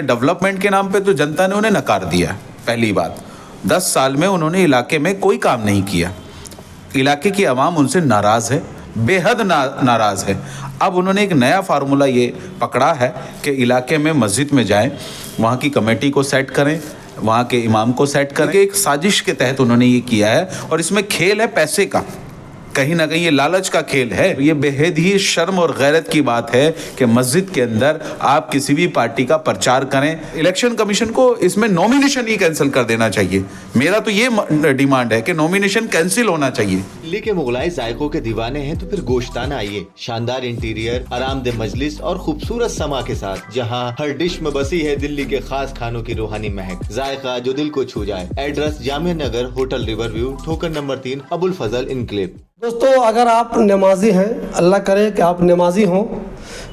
Development के नाम पे तो जनता ने उन्हें नकार दिया। पहली बात, 10 साल में उन्होंने इलाके में कोई काम नहीं किया। इलाके की आवाम उनसे नाराज़ है, बेहद नाराज़ है। अब उन्होंने एक नया फार्मूला ये पकड़ा है कि इलाके में मस्जिद में जाएं, वहाँ की कमेटी को सेट करें, वहाँ के इमाम को सेट करें। एक साजिश के तहत उन्होंने ये किया है और इसमें खेल है पैसे का, कहीं ना कहीं ये लालच का खेल है। ये बेहद ही शर्म और गैरत की बात है कि मस्जिद के अंदर आप किसी भी पार्टी का प्रचार करें। इलेक्शन कमीशन को इसमें नॉमिनेशन ही कैंसिल कर देना चाहिए। मेरा तो ये डिमांड है कि नॉमिनेशन कैंसिल होना चाहिए। दिल्ली के मुगलाई जायकों के दीवाने हैं तो फिर गोश्ताना आइए। शानदार इंटीरियर, आरामदेह मजलिस और खूबसूरत समा के साथ, जहां हर डिश में बसी है दिल्ली के खास खानों की रूहानी महक, जायका जो दिल को छू जाए। Address Jamia Nagar, hotel river view, ठोकर नंबर 3, अबुल फजल इनक्लेव। दोस्तों, अगर आप नमाजी हैं, अल्लाह करे कि आप नमाजी हों,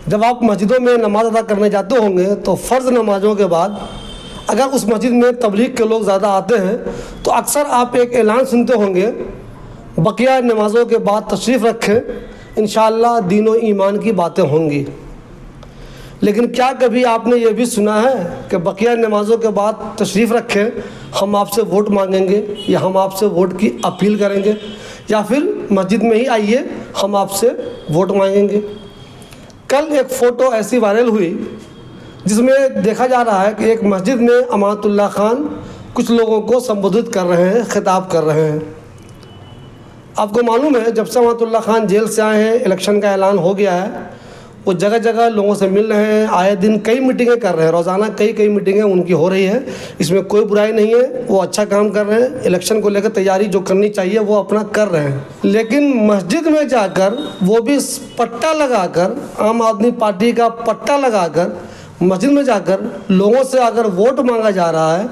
जब आप मस्जिदों में नमाज अदा करने जाते होंगे तो फ़र्ज़ नमाज़ों के बाद अगर उस मस्जिद में तबलीग के लोग ज़्यादा आते हैं तो अक्सर आप एक ऐलान सुनते होंगे, बकिया नमाज़ों के बाद तशरीफ़ रखें, इंशाअल्लाह दीन व ईमान की बातें होंगी। लेकिन क्या कभी आपने ये भी सुना है कि बकिया नमाज़ों के बाद तशरीफ़ रखें, हम आपसे वोट मांगेंगे या हम आपसे वोट की अपील करेंगे, या फिर मस्जिद में ही आइए हम आपसे वोट मांगेंगे। कल एक फ़ोटो ऐसी वायरल हुई जिसमें देखा जा रहा है कि एक मस्जिद में अमानतुल्लाह खान कुछ लोगों को संबोधित कर रहे हैं, खिताब कर रहे हैं। आपको मालूम है, जब से अमानतुल्लाह खान जेल से आए हैं, इलेक्शन का ऐलान हो गया है, वो जगह जगह लोगों से मिल रहे हैं, आए दिन कई मीटिंगें कर रहे हैं, रोज़ाना कई मीटिंगें उनकी हो रही है। इसमें कोई बुराई नहीं है, वो अच्छा काम कर रहे हैं। इलेक्शन को लेकर तैयारी जो करनी चाहिए वो अपना कर रहे हैं। लेकिन मस्जिद में जाकर, वो भी पट्टा लगाकर, आम आदमी पार्टी का पट्टा लगाकर मस्जिद में जाकर लोगों से अगर वोट मांगा जा रहा है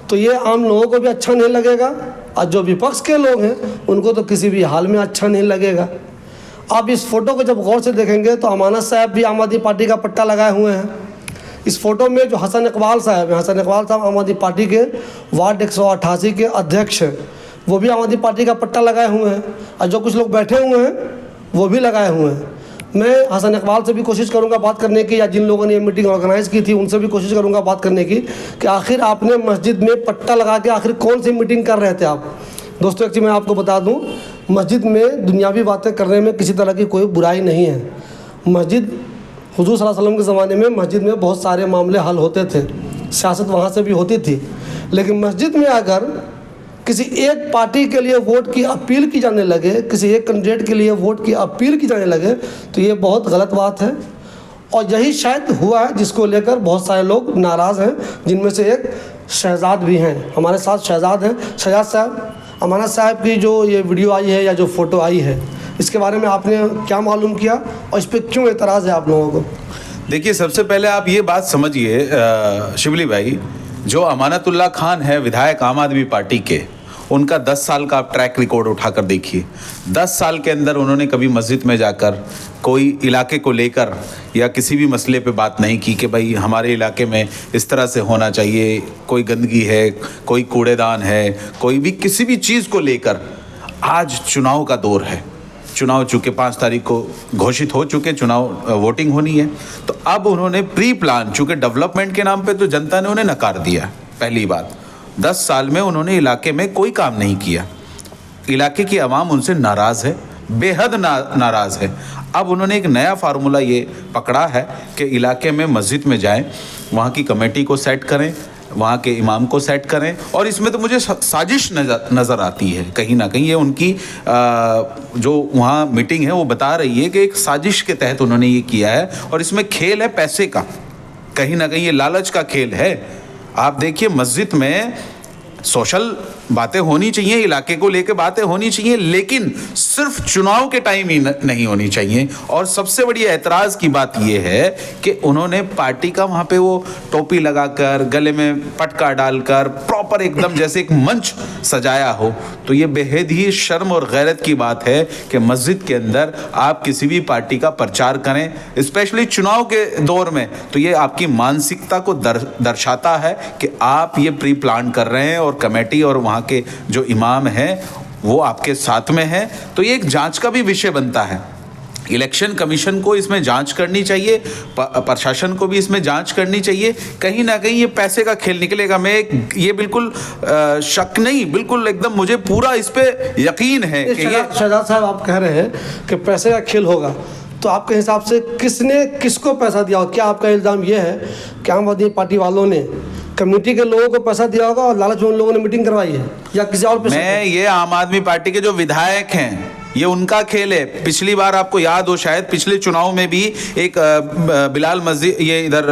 तो ये आम लोगों को भी अच्छा नहीं लगेगा और जो विपक्ष के लोग हैं उनको तो किसी भी हाल में अच्छा नहीं लगेगा। आप इस फ़ोटो को जब गौर से देखेंगे तो अमानत साहब भी आम आदमी पार्टी का पट्टा लगाए हुए हैं। इस फ़ोटो में जो हसन इकबाल साहब हैं, हसन इकबाल साहब आम आदमी पार्टी के वार्ड 188 के अध्यक्ष हैं, वो भी आम आदमी पार्टी का पट्टा लगाए हुए हैं। और जो कुछ लोग बैठे हुए हैं वो भी लगाए हुए हैं। मैं हसन इकबाल से भी कोशिश करूंगा बात करने की, या जिन लोगों ने ये मीटिंग ऑर्गेनाइज़ की थी उनसे भी कोशिश करूंगा बात करने की कि आखिर आपने मस्जिद में पट्टा लगा के आखिर कौन सी मीटिंग कर रहे थे आप। दोस्तों, एक चीज़ मैं आपको बता दूं, मस्जिद में दुनियावी बातें करने में किसी तरह की कोई बुराई नहीं है। मस्जिद, हुजूर सल्लल्लाहु अलैहि वसल्लम के ज़माने में मस्जिद में बहुत सारे मामले हल होते थे, सियासत वहाँ से भी होती थी। लेकिन मस्जिद में अगर किसी एक पार्टी के लिए वोट की अपील की जाने लगे, किसी एक कैंडिडेट के लिए वोट की अपील की जाने लगे, तो ये बहुत गलत बात है। और यही शायद हुआ है जिसको लेकर बहुत सारे लोग नाराज़ हैं, जिनमें से एक शहजाद भी हैं। हमारे साथ शहजाद हैं। शहजाद साहब, अमानत साहब की जो ये वीडियो आई है या जो फ़ोटो आई है, इसके बारे में आपने क्या मालूम किया और इस पर क्यों एतराज़ है आप लोगों को? देखिए, सबसे पहले आप ये बात समझिए शिवली भाई, जो अमानतुल्लाह खान है विधायक आम आदमी पार्टी के, उनका 10 साल का आप ट्रैक रिकॉर्ड उठाकर देखिए। 10 साल के अंदर उन्होंने कभी मस्जिद में जाकर कोई इलाके को लेकर या किसी भी मसले पे बात नहीं की कि भाई हमारे इलाके में इस तरह से होना चाहिए, कोई गंदगी है, कोई कूड़ेदान है, कोई भी किसी भी चीज़ को लेकर। आज चुनाव का दौर है, चुनाव चूँकि 5 तारीख को घोषित हो चुके, चुनाव वोटिंग होनी है, तो अब उन्होंने प्री प्लान, चूँकि डेवलपमेंट के नाम पे तो जनता ने उन्हें नकार दिया। पहली बात, 10 साल में उन्होंने इलाके में कोई काम नहीं किया। इलाके की आवाम उनसे नाराज़ है, बेहद नाराज़ है। अब उन्होंने एक नया फार्मूला ये पकड़ा है कि इलाके में मस्जिद में जाएं, वहाँ की कमेटी को सेट करें, वहाँ के इमाम को सेट करें। और इसमें तो मुझे साजिश नज़र आती है कहीं ना कहीं। ये उनकी जो वहाँ मीटिंग है वो बता रही है कि एक साजिश के तहत उन्होंने ये किया है और इसमें खेल है पैसे का, कहीं ना कहीं ये लालच का खेल है। आप देखिए, मस्जिद में सोशल बातें होनी चाहिए, इलाके को लेकर बातें होनी चाहिए, लेकिन सिर्फ चुनाव के टाइम ही नहीं होनी चाहिए। और सबसे बड़ी एतराज़ की बात यह है कि उन्होंने पार्टी का वहाँ पे वो टोपी लगाकर, गले में पटका डालकर, प्रॉपर एकदम जैसे एक मंच सजाया हो। तो ये बेहद ही शर्म और गैरत की बात है कि मस्जिद के अंदर आप किसी भी पार्टी का प्रचार करें, स्पेशली चुनाव के दौर में। तो ये आपकी मानसिकता को दर्शाता है कि आप ये प्री प्लान कर रहे हैं और कमेटी और वहाँ के जो इमाम हैं वो आपके साथ में हैं। तो ये एक जांच का भी विषय बनता है इलेक्शन कमीशन को इसमें जांच करनी चाहिए, प्रशासन को भी इसमें जांच करनी चाहिए। कहीं ना कहीं ये पैसे का खेल निकलेगा। मैं ये बिल्कुल शक नहीं, बिल्कुल एकदम मुझे पूरा इस पे यकीन है कि ये शहजाद साहब आप कह रहे हैं कि पैसे का खेल होगा, तो आपके हिसाब से किसने किसको पैसा दिया हो? क्या आपका इल्ज़ाम ये है कि आम आदमी पार्टी वालों ने कम्युनिटी के लोगों को पैसा दिया होगा और लालच में उन लोगों ने मीटिंग करवाई है, या किसी और पैसे? मैं ये आम आदमी पार्टी के जो विधायक हैं, ये उनका खेल है। पिछली बार आपको याद हो शायद, पिछले चुनाव में भी एक बिलाल मस्जिद, ये इधर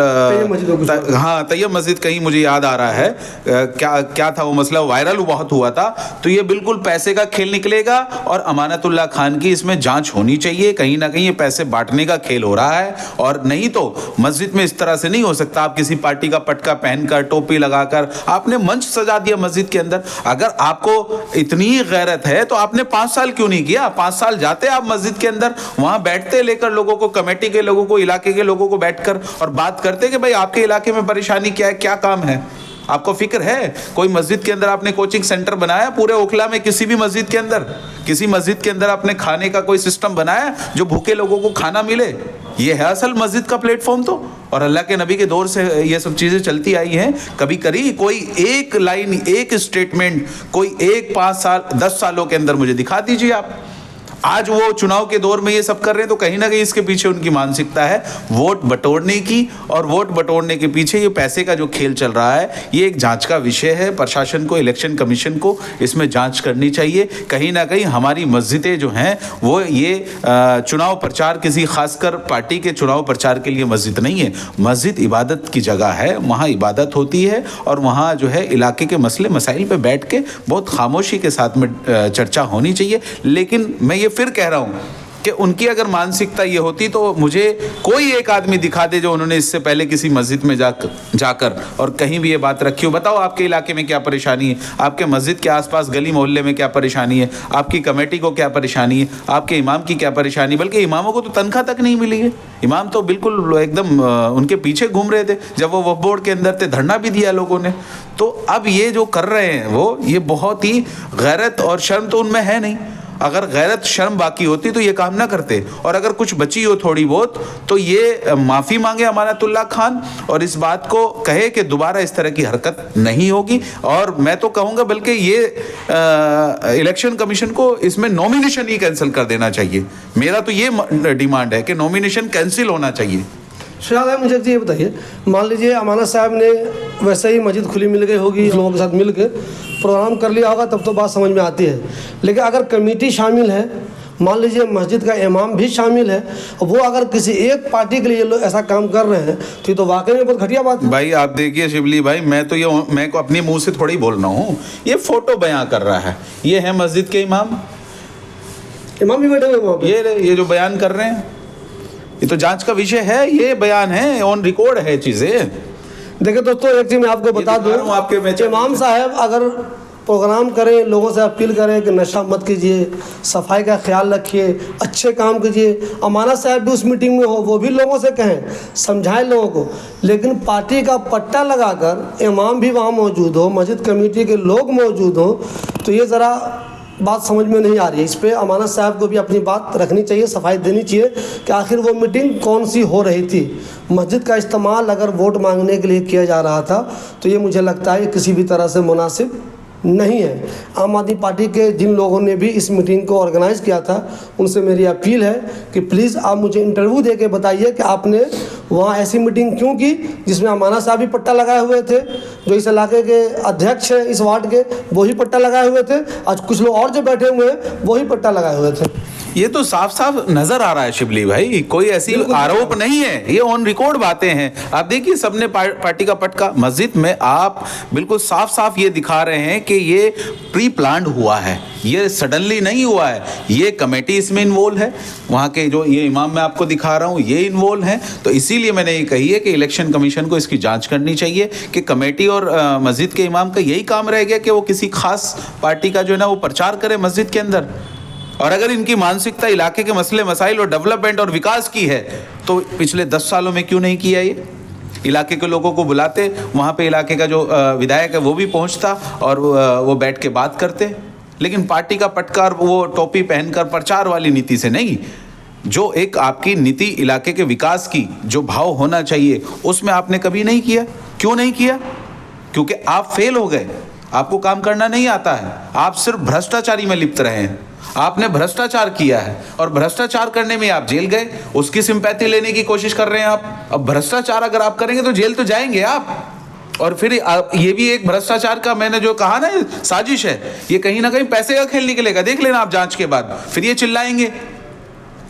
हाँ तैयब मस्जिद कहीं मुझे याद आ रहा है, क्या था वो मसला, वायरल बहुत हुआ था। तो ये बिल्कुल पैसे का खेल निकलेगा और अमानतुल्लाह खान की इसमें जांच होनी चाहिए। कहीं ना कहीं ये पैसे बांटने का खेल हो रहा है, और नहीं तो मस्जिद में इस तरह से नहीं हो सकता। आप किसी पार्टी का पटका पहनकर, टोपी लगाकर आपने मंच सजा दिया मस्जिद के अंदर। अगर आपको इतनी गैरत है तो आपने 5 साल क्यों नहीं किया? 5 साल जाते आप मस्जिद के अंदर, वहां बैठते लेकर लोगों को, कमेटी के लोगों को, इलाके के लोगों को बैठकर और बात करते कि भाई आपके इलाके में परेशानी क्या है, क्या काम है, आपको फिक्र है? कोई मस्जिद के अंदर आपने कोचिंग सेंटर बनाया? पूरे ओखला में किसी भी मस्जिद के अंदर, किसी मस्जिद के अंदर आपने खाने का कोई सिस्टम बनाया जो भूखे लोगों को खाना मिले? ये है असल मस्जिद का प्लेटफॉर्म तो। और अल्लाह के नबी के दौर से ये सब चीज़ें चलती आई हैं। कभी करी कोई एक लाइन, एक स्टेटमेंट, कोई एक 5 साल 10 सालों के अंदर मुझे दिखा दीजिए आप। आज वो चुनाव के दौर में ये सब कर रहे हैं, तो कहीं ना कहीं इसके पीछे उनकी मानसिकता है वोट बटोरने की, और वोट बटोरने के पीछे ये पैसे का जो खेल चल रहा है, ये एक जांच का विषय है। प्रशासन को, इलेक्शन कमीशन को इसमें जांच करनी चाहिए। कहीं ना कहीं हमारी मस्जिदें जो हैं वो ये चुनाव प्रचार, किसी खासकर पार्टी के चुनाव प्रचार के लिए मस्जिद नहीं है। मस्जिद इबादत की जगह है, वहाँ इबादत होती है, और वहाँ जो है इलाके के मसले मसाइल पर बैठ के बहुत खामोशी के साथ में चर्चा होनी चाहिए। लेकिन मैं ये फिर कह रहा हूं कि उनकी अगर मानसिकता ये होती तो मुझे कोई एक आदमी दिखा दे जो उन्होंने इससे पहले किसी मस्जिद में जाकर और कहीं भी ये बात रखी हो। बताओ आपके इलाके में क्या परेशानी है, आपके मस्जिद के आसपास गली मोहल्ले में क्या परेशानी है, आपकी कमेटी को क्या परेशानी है, आपके इमाम की क्या परेशानी। बल्कि इमामों को तो तनख्वाह तक नहीं मिली है। इमाम तो बिल्कुल एकदम उनके पीछे घूम रहे थे जब वो वक्फ बोर्ड के अंदर थे, धरना भी दिया लोगों ने। तो अब ये जो कर रहे हैं वो, ये बहुत ही गैरत और शर्म तो उनमें है नहीं। अगर गैरत शर्म बाकी होती तो ये काम ना करते, और अगर कुछ बची हो थोड़ी बहुत तो ये माफ़ी मांगे अमानतुल्लाह खान और इस बात को कहे कि दोबारा इस तरह की हरकत नहीं होगी। और मैं तो कहूँगा बल्कि ये इलेक्शन कमीशन को इसमें नॉमिनेशन ही कैंसिल कर देना चाहिए। मेरा तो ये डिमांड है कि नॉमिनेशन कैंसिल होना चाहिए। शहजाद साहब मुझे ये बताइए, मान लीजिए अमानत साहब ने वैसे ही मस्जिद खुली मिल गई होगी, लोगों के साथ मिल के प्रोग्राम कर लिया होगा, तब तो बात समझ में आती है। लेकिन अगर कमेटी शामिल है, मान लीजिए मस्जिद का इमाम भी शामिल है, और वो अगर किसी एक पार्टी के लिए लोग ऐसा काम कर रहे हैं तो ये तो वाकई में बहुत घटिया बात है। भाई आप देखिए शिवली भाई, मैं को अपने मुंह से थोड़ी बोल रहा हूँ, ये फोटो बयां कर रहा है। ये है मस्जिद के इमाम भी बैठे हुए वहाँ पे। ये जो बयान कर रहे हैं, ये तो जांच का विषय है, ये बयान है, ऑन रिकॉर्ड है चीजें। देखिए दोस्तों, एक चीज़ मैं आपको बता दूं, इमाम साहब अगर प्रोग्राम करें, लोगों से अपील करें कि नशा मत कीजिए, सफाई का ख्याल रखिए, अच्छे काम कीजिए, अमानत साहब भी उस मीटिंग में हो, वो भी लोगों से कहें, समझाएं लोगों को। लेकिन पार्टी का पट्टा लगाकर इमाम भी वहाँ मौजूद हो, मस्जिद कमेटी के लोग मौजूद हो, तो ये ज़रा बात समझ में नहीं आ रही है। इस पर अमानत साहब को भी अपनी बात रखनी चाहिए, सफाई देनी चाहिए कि आखिर वो मीटिंग कौन सी हो रही थी। मस्जिद का इस्तेमाल अगर वोट मांगने के लिए किया जा रहा था तो ये मुझे लगता है किसी भी तरह से मुनासिब नहीं है। आम आदमी पार्टी के जिन लोगों ने भी इस मीटिंग को ऑर्गेनाइज़ किया था, उनसे मेरी अपील है कि प्लीज़ आप मुझे इंटरव्यू दे के बताइए कि आपने वहाँ ऐसी मीटिंग क्यों की जिसमें अमानत साहब भी पट्टा लगाए हुए थे, जो इस इलाके के अध्यक्ष हैं इस वार्ड के, वही पट्टा लगाए हुए थे, आज कुछ लोग और जो बैठे हुए हैं वही पट्टा लगाए हुए थे। ये तो साफ साफ नजर आ रहा है शिबली भाई, कोई ऐसी आरोप नहीं है, ये ऑन रिकॉर्ड बातें हैं। आप देखिए सबने पार्टी का पटका मस्जिद में, आप बिल्कुल साफ साफ ये दिखा रहे हैं कि ये प्री प्लान्ड हुआ है, ये सडनली नहीं हुआ है। ये कमेटी इसमें इन्वॉल्व है, वहाँ के जो ये इमाम मैं आपको दिखा रहा हूँ ये इन्वॉल्व हैं। तो इसीलिए मैंने ये कही है कि इलेक्शन कमीशन को इसकी जांच करनी चाहिए कि कमेटी और मस्जिद के इमाम का यही काम रह गया कि वो किसी खास पार्टी का जो है ना वो प्रचार करे मस्जिद के अंदर। और अगर इनकी मानसिकता इलाके के मसले मसाइल और डेवलपमेंट और विकास की है तो पिछले 10 सालों में क्यों नहीं किया ये? इलाके के लोगों को बुलाते, वहाँ पे इलाके का जो विधायक है वो भी पहुँचता और वो बैठ के बात करते। लेकिन पार्टी का पटकार, वो टोपी पहनकर प्रचार वाली नीति से नहीं। जो एक आपकी नीति इलाके के विकास की जो भाव होना चाहिए उसमें आपने कभी नहीं किया। क्यों नहीं किया? क्योंकि आप फेल हो गए, आपको काम करना नहीं आता है, आप सिर्फ भ्रष्टाचारी में लिप्त रहे हैं। आपने भ्रष्टाचार किया है और भ्रष्टाचार करने में आप जेल गए, उसकी सिंपैथी लेने की कोशिश कर रहे हैं आप। अब भ्रष्टाचार अगर आप करेंगे तो जेल तो जाएंगे आप। और फिर ये भी एक भ्रष्टाचार का, मैंने जो कहा ना, साजिश है, ये कहीं ना कहीं पैसे का खेल निकलेगा। देख लेना आप जांच के बाद, फिर ये चिल्लाएंगे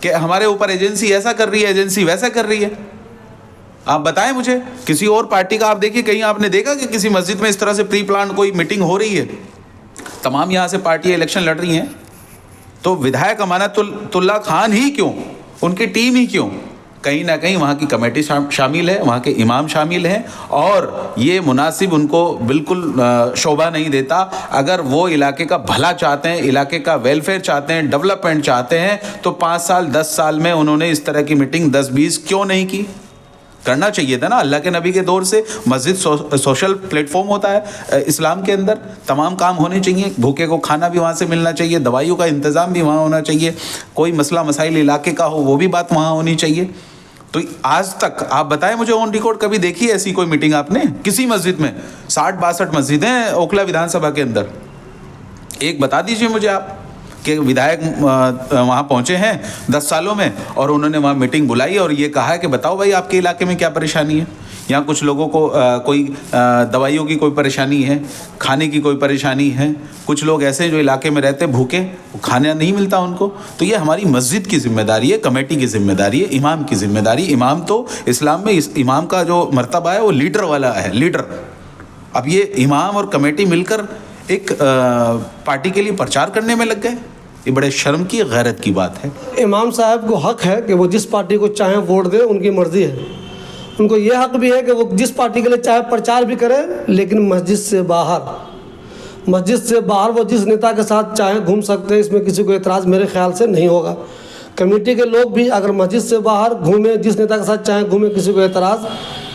कि हमारे ऊपर एजेंसी ऐसा कर रही है, एजेंसी वैसा कर रही है। आप बताएं मुझे किसी और पार्टी का, आप देखिए कहीं आपने देखा कि किसी मस्जिद में इस तरह से प्री प्लान कोई मीटिंग हो रही है? तमाम यहाँ से पार्टियां इलेक्शन लड़ रही हैं, तो विधायक अमानतुल्लाह खान ही क्यों, उनकी टीम ही क्यों? कहीं ना कहीं वहाँ की कमेटी शामिल है, वहाँ के इमाम शामिल हैं, और ये मुनासिब उनको बिल्कुल शोभा नहीं देता। अगर वो इलाके का भला चाहते हैं, इलाके का वेलफेयर चाहते हैं, डेवलपमेंट चाहते हैं, तो 5 साल 10 साल में उन्होंने इस तरह की मीटिंग 10-20 क्यों नहीं की? करना चाहिए था ना। अल्लाह के नबी के दौर से मस्जिद सोशल प्लेटफॉर्म होता है इस्लाम के अंदर, तमाम काम होने चाहिए। भूखे को खाना भी वहाँ से मिलना चाहिए, दवाइयों का इंतज़ाम भी वहाँ होना चाहिए, कोई मसला मसाइल इलाके का हो वो भी बात वहाँ होनी चाहिए। तो आज तक आप बताएं मुझे, ऑन रिकॉर्ड कभी देखी है ऐसी कोई मीटिंग आपने किसी मस्जिद में? 60-62 मस्जिदें हैं ओखला विधानसभा के अंदर, एक बता दीजिए मुझे आप कि विधायक वहाँ पहुँचे हैं 10 सालों में और उन्होंने वहाँ मीटिंग बुलाई और ये कहा है कि बताओ भाई आपके इलाके में क्या परेशानी है। यहाँ कुछ लोगों को कोई दवाइयों की कोई परेशानी है, खाने की कोई परेशानी है, कुछ लोग ऐसे जो इलाके में रहते भूखे, खाना नहीं मिलता उनको। तो ये हमारी मस्जिद की जिम्मेदारी है, कमेटी की जिम्मेदारी है, इमाम की जिम्मेदारी। इमाम तो इस्लाम में इमाम का जो मर्तबा है वो लीडर वाला है, लीडर। अब ये इमाम और कमेटी मिलकर एक पार्टी के लिए प्रचार करने में लग गए, ये बड़े शर्म की, गैरत की बात है। इमाम साहब को हक है कि वो जिस पार्टी को चाहे वोट दे, उनकी मर्ज़ी है। उनको ये हक भी है कि वो जिस पार्टी के लिए चाहे प्रचार भी करें, लेकिन मस्जिद से बाहर वो जिस नेता के साथ चाहे घूम सकते हैं, इसमें किसी को एतराज़ मेरे ख्याल से नहीं होगा। कमेटी के लोग भी अगर मस्जिद से बाहर घूमें, जिस नेता के साथ चाहे घूमें, किसी को एतराज़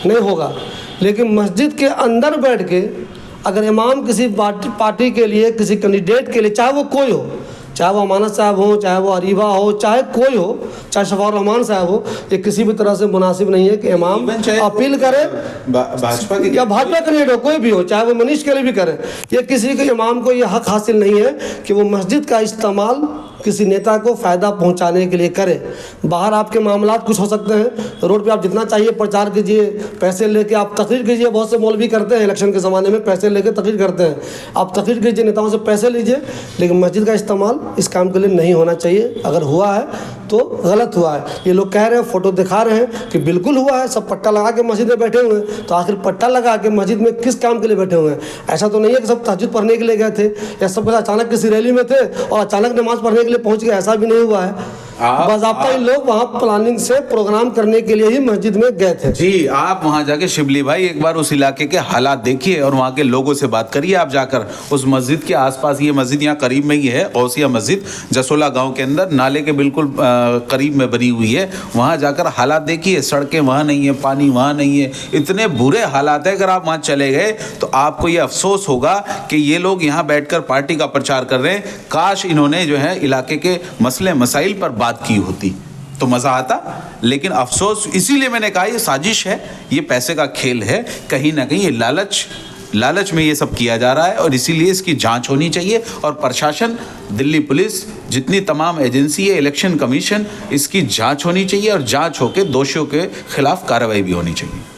नहीं होगा। लेकिन मस्जिद के अंदर बैठ के अगर इमाम किसी पार्टी के लिए, किसी कैंडिडेट के लिए, चाहे वो कोई हो, चाहे वो अमानत साहब हो, चाहे वो अरीबा हो, चाहे कोई हो, चाहे शफाउर रहमान साहब हो, ये किसी भी तरह से मुनासिब नहीं है कि इमाम अपील करे, भाजपा के या भाजपा कैंडिडेट हो, कोई भी हो, चाहे वो मनीष के लिए भी करे। ये किसी के इमाम को ये हक हासिल नहीं है कि वो मस्जिद का इस्तेमाल किसी नेता को फ़ायदा पहुंचाने के लिए करे। बाहर आपके मामलात कुछ हो सकते हैं, रोड पे आप जितना चाहिए प्रचार कीजिए, पैसे लेके आप तकरीर कीजिए। बहुत से मौलवी करते हैं इलेक्शन के ज़माने में, पैसे लेके तकरीर करते हैं। आप तकरीर कीजिए, नेताओं से पैसे लीजिए, लेकिन मस्जिद का इस्तेमाल इस काम के लिए नहीं होना चाहिए। अगर हुआ है तो गलत हुआ है। ये लोग कह रहे हैं, फ़ोटो दिखा रहे हैं कि बिल्कुल हुआ है, सब पट्टा लगा के मस्जिद में बैठे हुए हैं। तो आखिर पट्टा लगा के मस्जिद में किस काम के लिए बैठे हुए हैं? ऐसा तो नहीं है कि सब तहज्जुद पढ़ने के लिए गए थे, या सब अचानक किसी रैली में थे और अचानक नमाज़ पढ़ने के लिए पहुँच गए, ऐसा भी नहीं हुआ है। बाज़ाब्ता इन लोग वहाँ प्लानिंग से प्रोग्राम करने के लिए ही मस्जिद में गए थे। जी, आप वहाँ जाके शिबली भाई एक बार उस इलाके के हालात देखिए और वहाँ के लोगों से बात करिए। आप जाकर उस मस्जिद के आसपास, ये मस्जिद यहाँ करीब में ही है, गौसिया मस्जिद जसोला गांव के अंदर नाले के बिल्कुल करीब में बनी हुई है। वहाँ जाकर हालात देखिए, सड़कें वहाँ नहीं है, पानी वहाँ नहीं है, इतने बुरे हालात है। अगर आप वहाँ चले गए तो आपको ये अफसोस होगा कि ये लोग यहाँ बैठकर पार्टी का प्रचार कर रहे हैं। काश इन्होंने जो है इलाके के मसले मसाइल पर बात की होती तो मज़ा आता। लेकिन अफसोस, इसीलिए मैंने कहा ये साजिश है, ये पैसे का खेल है, कहीं ना कहीं ये लालच में ये सब किया जा रहा है। और इसीलिए इसकी जांच होनी चाहिए और प्रशासन, दिल्ली पुलिस, जितनी तमाम एजेंसी है, इलेक्शन कमीशन, इसकी जांच होनी चाहिए और जांच होकर दोषियों के खिलाफ कार्रवाई भी होनी चाहिए।